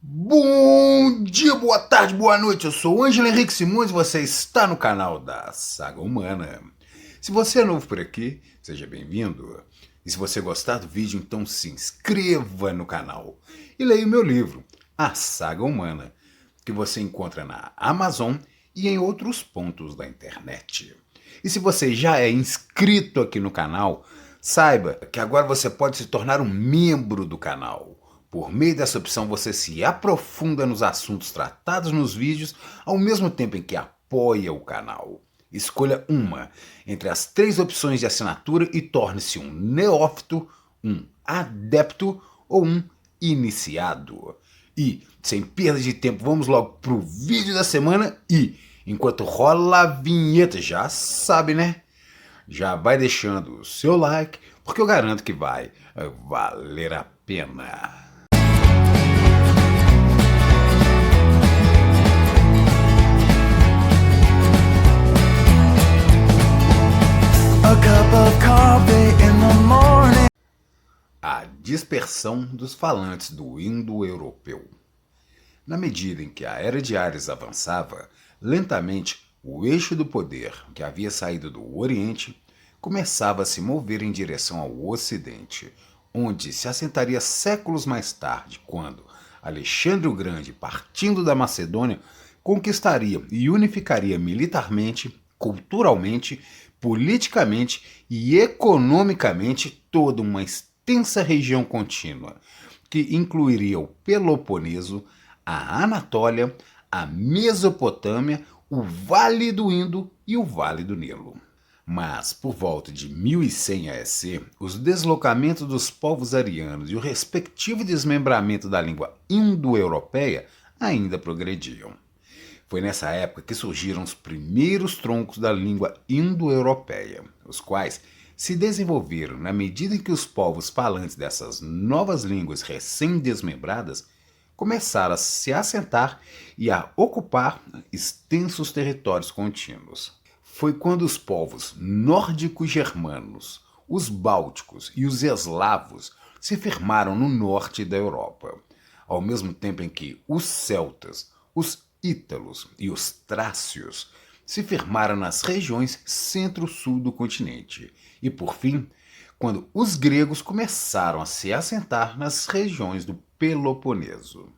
Bom dia, boa tarde, boa noite. Eu sou o Ângelo Henrique Simões e você está no canal da Saga Humana. Se você é novo por aqui, seja bem-vindo. E se você gostar do vídeo, então se inscreva no canal e leia o meu livro, A Saga Humana, que você encontra na Amazon e em outros pontos da internet. E se você já é inscrito aqui no canal, saiba que agora você pode se tornar um membro do canal. Por meio dessa opção, você se aprofunda nos assuntos tratados nos vídeos, ao mesmo tempo em que apoia o canal. Escolha uma entre as 3 opções de assinatura e torne-se um neófito, um adepto ou um iniciado. E, sem perda de tempo, vamos logo pro vídeo da semana e, enquanto rola a vinheta, já sabe, né? Já vai deixando o seu like, porque eu garanto que vai valer a pena. A cup of coffee in the morning. A dispersão dos falantes do indo-europeu. Na medida em que a Era de Ares avançava, lentamente o eixo do poder, que havia saído do Oriente, começava a se mover em direção ao Ocidente, onde se assentaria séculos mais tarde, quando Alexandre o Grande, partindo da Macedônia, conquistaria e unificaria militarmente, culturalmente, politicamente e economicamente toda uma extensa região contínua, que incluiria o Peloponeso, a Anatólia, a Mesopotâmia, o Vale do Indo e o Vale do Nilo. Mas, por volta de 1100 AEC, os deslocamentos dos povos arianos e o respectivo desmembramento da língua indo-europeia ainda progrediam. Foi nessa época que surgiram os primeiros troncos da língua indo-europeia, os quais se desenvolveram na medida em que os povos falantes dessas novas línguas recém-desmembradas começaram a se assentar e a ocupar extensos territórios contínuos. Foi quando os povos nórdicos germanos, os bálticos e os eslavos se firmaram no norte da Europa, ao mesmo tempo em que os celtas, os ítalos e os trácios se firmaram nas regiões centro-sul do continente e, por fim, quando os gregos começaram a se assentar nas regiões do Peloponeso.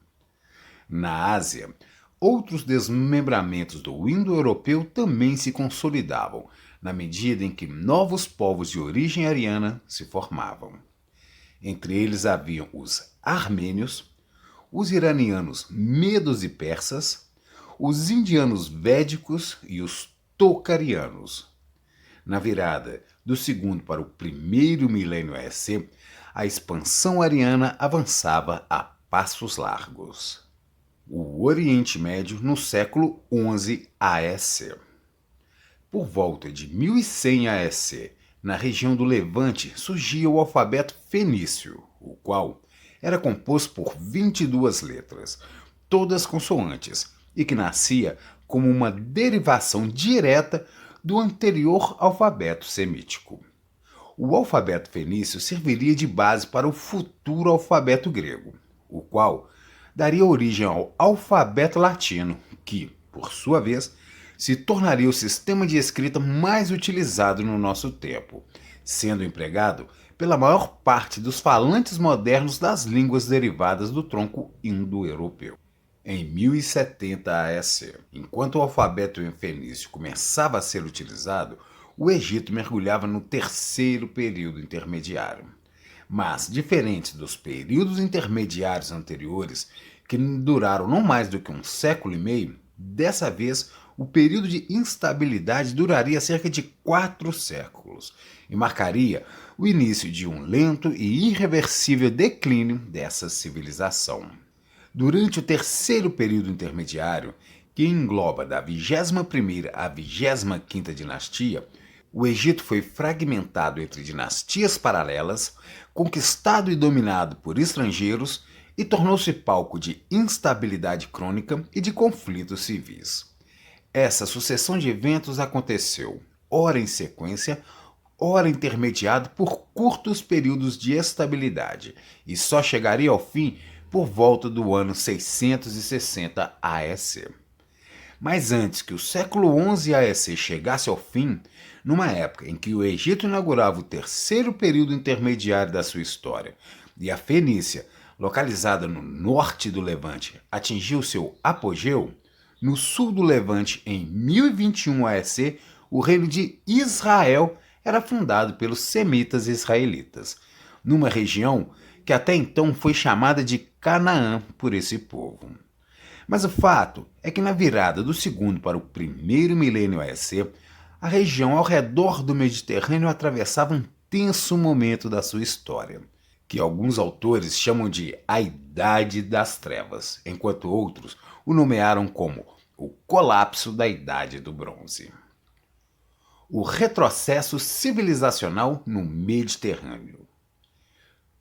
Na Ásia, outros desmembramentos do indo-europeu também se consolidavam, na medida em que novos povos de origem ariana se formavam. Entre eles haviam os armênios, os iranianos medos e persas, os indianos védicos e os tocarianos. Na virada do segundo para o primeiro milênio AEC, a expansão ariana avançava a passos largos. O Oriente Médio no século XI AEC. Por volta de 1100 AEC, na região do Levante, surgia o alfabeto fenício, o qual era composto por 22 letras, todas consoantes, e que nascia como uma derivação direta do anterior alfabeto semítico. O alfabeto fenício serviria de base para o futuro alfabeto grego, o qual daria origem ao alfabeto latino, que, por sua vez, se tornaria o sistema de escrita mais utilizado no nosso tempo, sendo empregado pela maior parte dos falantes modernos das línguas derivadas do tronco indo-europeu. Em 1070 AEC, enquanto o alfabeto fenício começava a ser utilizado, o Egito mergulhava no terceiro período intermediário. Mas, diferente dos períodos intermediários anteriores, que duraram não mais do que um século e meio, dessa vez o período de instabilidade duraria cerca de 4 séculos e marcaria o início de um lento e irreversível declínio dessa civilização. Durante o terceiro período intermediário, que engloba da 21ª à 25ª dinastia, o Egito foi fragmentado entre dinastias paralelas, conquistado e dominado por estrangeiros e tornou-se palco de instabilidade crônica e de conflitos civis. Essa sucessão de eventos aconteceu, ora em sequência, ora intermediado por curtos períodos de estabilidade, e só chegaria ao fim por volta do ano 660 AEC. Mas antes que o século XI AEC chegasse ao fim, numa época em que o Egito inaugurava o terceiro período intermediário da sua história e a Fenícia, localizada no norte do Levante, atingiu seu apogeu, no sul do Levante, em 1021 AEC, o reino de Israel era fundado pelos semitas israelitas, numa região que até então foi chamada de Canaã por esse povo. Mas o fato é que na virada do segundo para o primeiro milênio AEC, a região ao redor do Mediterrâneo atravessava um tenso momento da sua história, que alguns autores chamam de a Idade das Trevas, enquanto outros o nomearam como o colapso da Idade do Bronze. O retrocesso civilizacional no Mediterrâneo.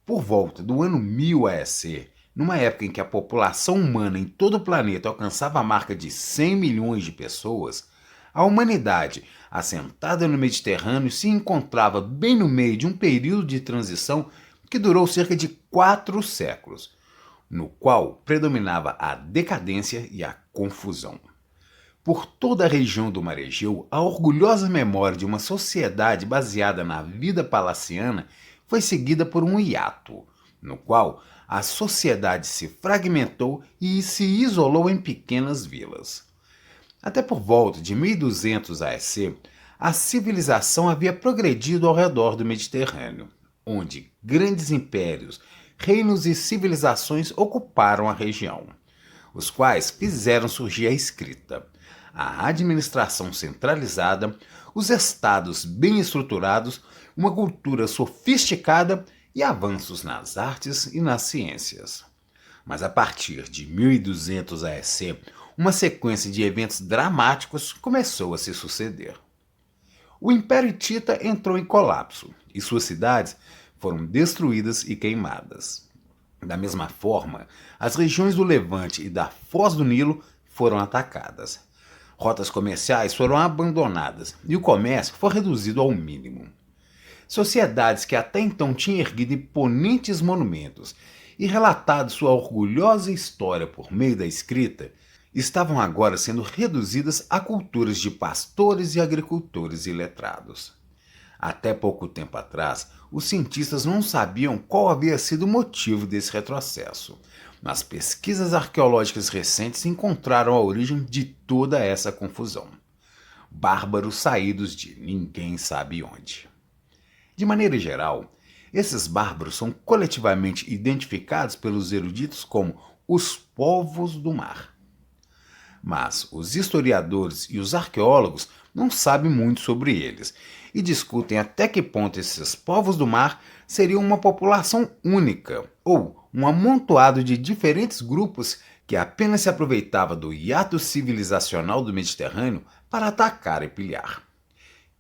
Por volta do ano 1000 AEC, numa época em que a população humana em todo o planeta alcançava a marca de 100 milhões de pessoas, a humanidade, assentada no Mediterrâneo, se encontrava bem no meio de um período de transição que durou cerca de 4 séculos, no qual predominava a decadência e a confusão. Por toda a região do Mar Egeu, a orgulhosa memória de uma sociedade baseada na vida palaciana foi seguida por um hiato, no qual a sociedade se fragmentou e se isolou em pequenas vilas. Até por volta de 1200 AEC, a civilização havia progredido ao redor do Mediterrâneo, onde grandes impérios, reinos e civilizações ocuparam a região, os quais fizeram surgir a escrita, a administração centralizada, os estados bem estruturados, uma cultura sofisticada e avanços nas artes e nas ciências. Mas a partir de 1200 AEC, uma sequência de eventos dramáticos começou a se suceder. O Império Hitita entrou em colapso e suas cidades foram destruídas e queimadas. Da mesma forma, as regiões do Levante e da Foz do Nilo foram atacadas. Rotas comerciais foram abandonadas e o comércio foi reduzido ao mínimo. Sociedades que até então tinham erguido imponentes monumentos e relatado sua orgulhosa história por meio da escrita, estavam agora sendo reduzidas a culturas de pastores e agricultores iletrados. Até pouco tempo atrás, os cientistas não sabiam qual havia sido o motivo desse retrocesso, mas pesquisas arqueológicas recentes encontraram a origem de toda essa confusão. Bárbaros saídos de ninguém sabe onde. De maneira geral, esses bárbaros são coletivamente identificados pelos eruditos como os povos do mar. Mas os historiadores e os arqueólogos não sabem muito sobre eles e discutem até que ponto esses povos do mar seriam uma população única ou um amontoado de diferentes grupos que apenas se aproveitava do hiato civilizacional do Mediterrâneo para atacar e pilhar.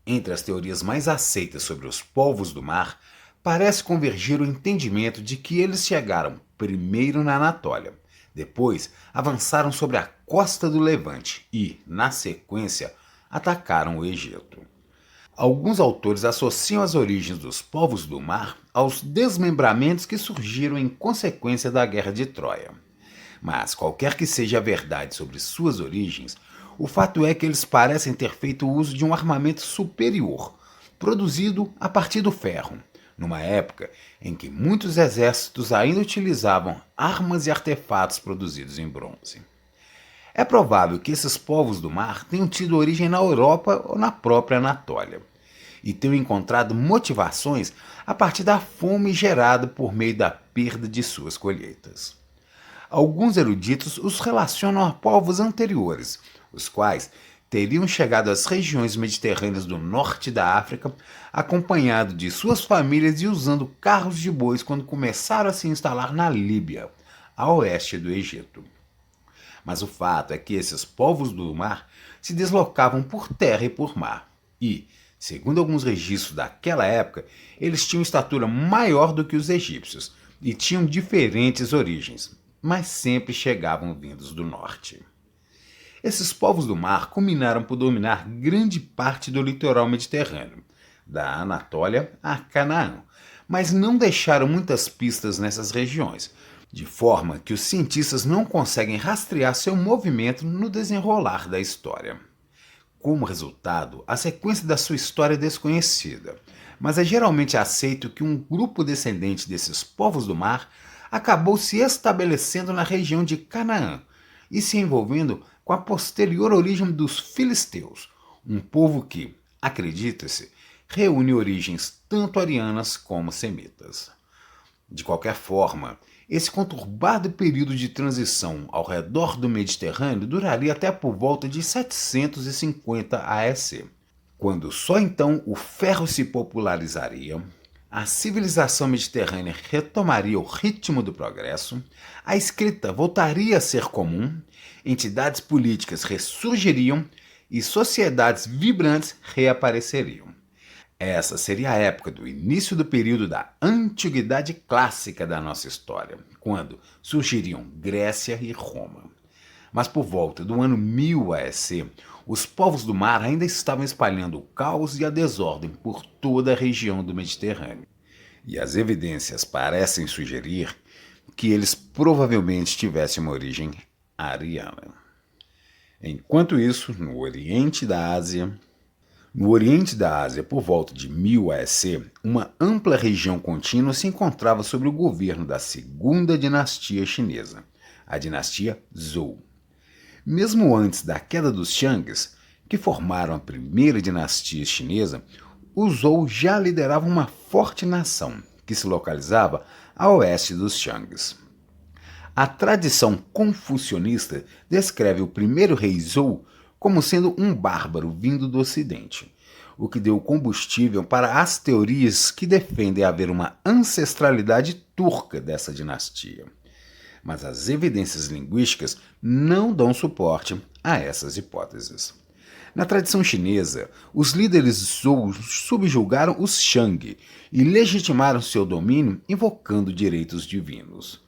Entre as teorias mais aceitas sobre os povos do mar, parece convergir o entendimento de que eles chegaram primeiro na Anatólia, depois avançaram sobre a costa do Levante e, na sequência, atacaram o Egito. Alguns autores associam as origens dos povos do mar aos desmembramentos que surgiram em consequência da Guerra de Troia. Mas, qualquer que seja a verdade sobre suas origens, o fato é que eles parecem ter feito uso de um armamento superior, produzido a partir do ferro, numa época em que muitos exércitos ainda utilizavam armas e artefatos produzidos em bronze. É provável que esses povos do mar tenham tido origem na Europa ou na própria Anatólia, e tenham encontrado motivações a partir da fome gerada por meio da perda de suas colheitas. Alguns eruditos os relacionam a povos anteriores, os quais teriam chegado às regiões mediterrâneas do norte da África, acompanhado de suas famílias e usando carros de bois quando começaram a se instalar na Líbia, a oeste do Egito. Mas o fato é que esses povos do mar se deslocavam por terra e por mar, e, segundo alguns registros daquela época, eles tinham estatura maior do que os egípcios e tinham diferentes origens, mas sempre chegavam vindos do norte. Esses povos do mar culminaram por dominar grande parte do litoral mediterrâneo, da Anatólia a Canaã, mas não deixaram muitas pistas nessas regiões, de forma que os cientistas não conseguem rastrear seu movimento no desenrolar da história. Como resultado, a sequência da sua história é desconhecida, mas é geralmente aceito que um grupo descendente desses povos do mar acabou se estabelecendo na região de Canaã e se envolvendo com a posterior origem dos filisteus, um povo que, acredita-se, reúne origens tanto arianas como semitas. De qualquer forma, esse conturbado período de transição ao redor do Mediterrâneo duraria até por volta de 750 AEC, quando só então o ferro se popularizaria, a civilização mediterrânea retomaria o ritmo do progresso, a escrita voltaria a ser comum, entidades políticas ressurgiriam e sociedades vibrantes reapareceriam. Essa seria a época do início do período da antiguidade clássica da nossa história, quando surgiriam Grécia e Roma. Mas por volta do ano 1000 AEC, os povos do mar ainda estavam espalhando o caos e a desordem por toda a região do Mediterrâneo. E as evidências parecem sugerir que eles provavelmente tivessem uma origem ariana. Enquanto isso, no Oriente da Ásia, por volta de 1000 AEC, uma ampla região contínua se encontrava sob o governo da segunda dinastia chinesa, a dinastia Zhou. Mesmo antes da queda dos Xiangs, que formaram a primeira dinastia chinesa, os Zhou já lideravam uma forte nação, que se localizava a oeste dos Xiangs. A tradição confucionista descreve o primeiro rei Zhou como sendo um bárbaro vindo do ocidente, o que deu combustível para as teorias que defendem haver uma ancestralidade turca dessa dinastia. Mas as evidências linguísticas não dão suporte a essas hipóteses. Na tradição chinesa, os líderes Zhou subjugaram os Shang e legitimaram seu domínio invocando direitos divinos.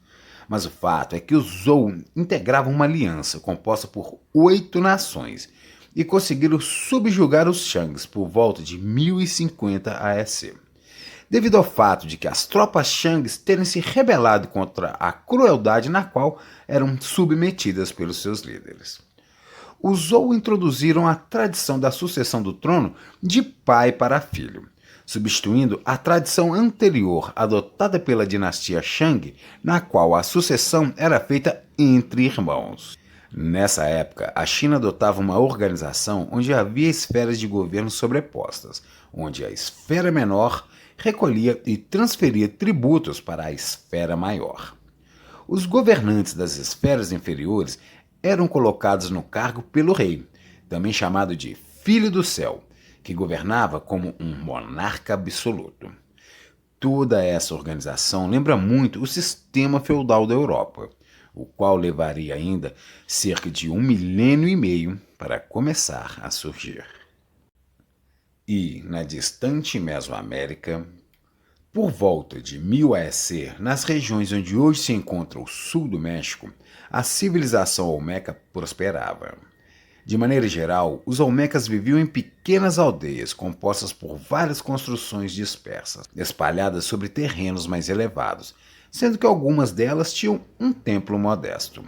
Mas o fato é que os Zhou integravam uma aliança composta por 8 nações e conseguiram subjugar os Xiangs por volta de 1050 AEC. Devido ao fato de que as tropas Xiangs terem se rebelado contra a crueldade na qual eram submetidas pelos seus líderes. Os Zhou introduziram a tradição da sucessão do trono de pai para filho, substituindo a tradição anterior adotada pela dinastia Shang, na qual a sucessão era feita entre irmãos. Nessa época, a China adotava uma organização onde havia esferas de governo sobrepostas, onde a esfera menor recolhia e transferia tributos para a esfera maior. Os governantes das esferas inferiores eram colocados no cargo pelo rei, também chamado de Filho do Céu, que governava como um monarca absoluto. Toda essa organização lembra muito o sistema feudal da Europa, o qual levaria ainda cerca de 1,5 milênio para começar a surgir. E, na distante Mesoamérica, por volta de 1000 AEC, nas regiões onde hoje se encontra o sul do México, a civilização olmeca prosperava. De maneira geral, os olmecas viviam em pequenas aldeias compostas por várias construções dispersas, espalhadas sobre terrenos mais elevados, sendo que algumas delas tinham um templo modesto.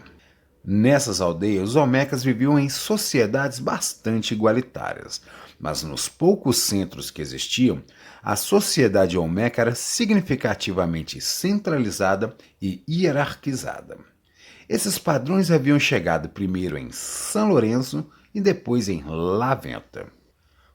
Nessas aldeias, os olmecas viviam em sociedades bastante igualitárias, mas nos poucos centros que existiam, a sociedade olmeca era significativamente centralizada e hierarquizada. Esses padrões haviam chegado primeiro em São Lourenço e depois em La Venta.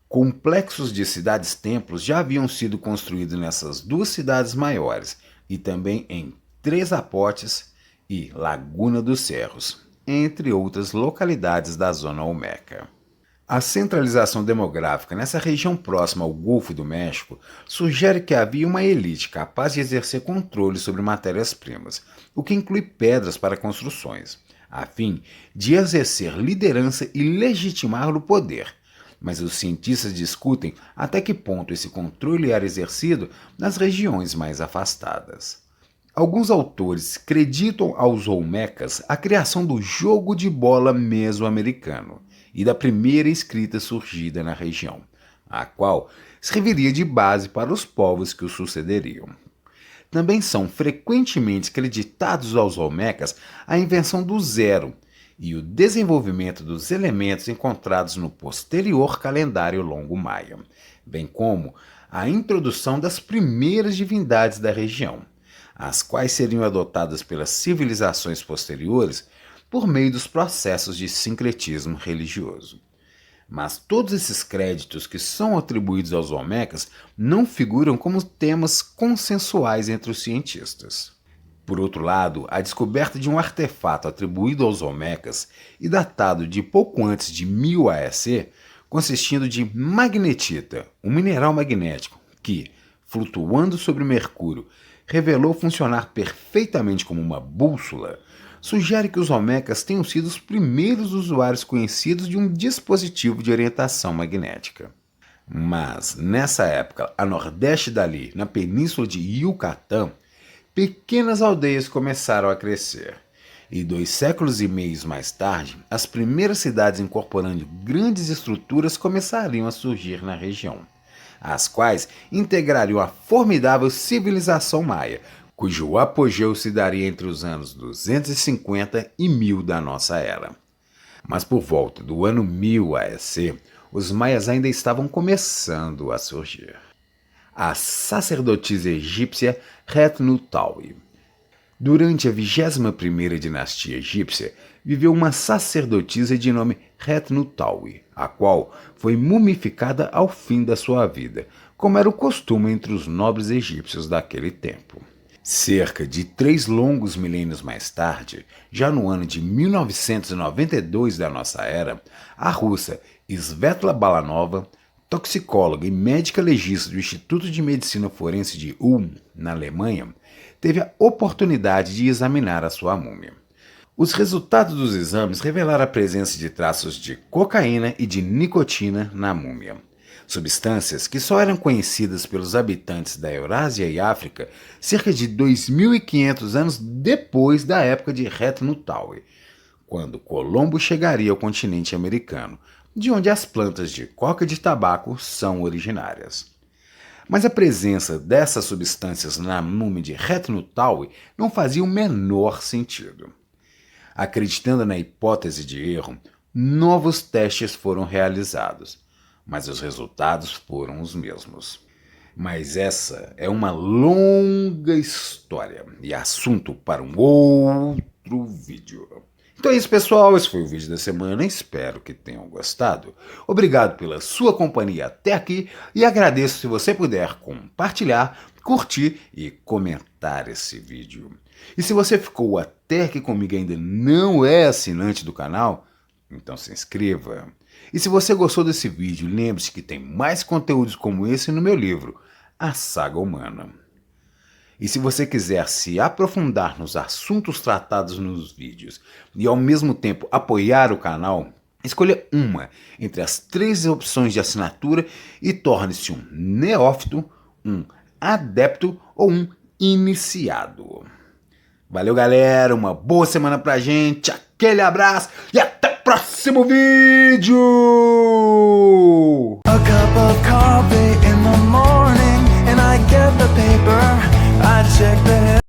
Complexos de cidades-templos já haviam sido construídos nessas duas cidades maiores e também em Três Zapotes e Laguna dos Cerros, entre outras localidades da zona olmeca. A centralização demográfica nessa região próxima ao Golfo do México sugere que havia uma elite capaz de exercer controle sobre matérias-primas, o que inclui pedras para construções, a fim de exercer liderança e legitimar o poder. Mas os cientistas discutem até que ponto esse controle era exercido nas regiões mais afastadas. Alguns autores acreditam aos olmecas a criação do jogo de bola mesoamericano e da primeira escrita surgida na região, a qual serviria de base para os povos que o sucederiam. também são frequentemente creditados aos Olmecas a invenção do zero e o desenvolvimento dos elementos encontrados no posterior calendário longo maia, bem como a introdução das primeiras divindades da região, as quais seriam adotadas pelas civilizações posteriores por meio dos processos de sincretismo religioso. Mas todos esses créditos que são atribuídos aos Olmecas não figuram como temas consensuais entre os cientistas. Por outro lado, a descoberta de um artefato atribuído aos Olmecas e datado de pouco antes de 1000 AEC, consistindo de magnetita, um mineral magnético que, flutuando sobre Mercúrio, revelou funcionar perfeitamente como uma bússola, sugere que os Olmecas tenham sido os primeiros usuários conhecidos de um dispositivo de orientação magnética. Mas, nessa época, a nordeste dali, na península de Yucatán, pequenas aldeias começaram a crescer. E 2 séculos e meio mais tarde, as primeiras cidades incorporando grandes estruturas começariam a surgir na região, as quais integrariam a formidável civilização maia, cujo apogeu se daria entre os anos 250 e 1000 da nossa era. Mas por volta do ano 1000 AEC, os maias ainda estavam começando a surgir. A sacerdotisa egípcia Retnutaui. Durante a 21ª dinastia egípcia, viveu uma sacerdotisa de nome Retnutaui, a qual foi mumificada ao fim da sua vida, como era o costume entre os nobres egípcios daquele tempo. Cerca de 3 longos milênios mais tarde, já no ano de 1992 da nossa era, a russa Svetla Balanova, toxicóloga e médica legista do Instituto de Medicina Forense de Ulm, na Alemanha, teve a oportunidade de examinar a sua múmia. Os resultados dos exames revelaram a presença de traços de cocaína e de nicotina na múmia, substâncias que só eram conhecidas pelos habitantes da Eurásia e África cerca de 2.500 anos depois da época de Retnutaui, quando Colombo chegaria ao continente americano, de onde as plantas de coca e de tabaco são originárias. Mas a presença dessas substâncias na múmia de Retnutaui não fazia o menor sentido. Acreditando na hipótese de erro, novos testes foram realizados, mas os resultados foram os mesmos. Mas essa é uma longa história e assunto para um outro vídeo. Então é isso, pessoal. Esse foi o vídeo da semana. Espero que tenham gostado. Obrigado pela sua companhia até aqui e agradeço se você puder compartilhar, curtir e comentar esse vídeo. E se você ficou até aqui comigo e ainda não é assinante do canal, então se inscreva. E se você gostou desse vídeo, lembre-se que tem mais conteúdos como esse no meu livro, A Saga Humana. E se você quiser se aprofundar nos assuntos tratados nos vídeos e ao mesmo tempo apoiar o canal, escolha uma entre as 3 opções de assinatura e torne-se um neófito, um adepto ou um iniciado. Valeu, galera, uma boa semana pra gente, aquele abraço e até o próximo vídeo! A cup of coffee in the morning and I get the paper, I check the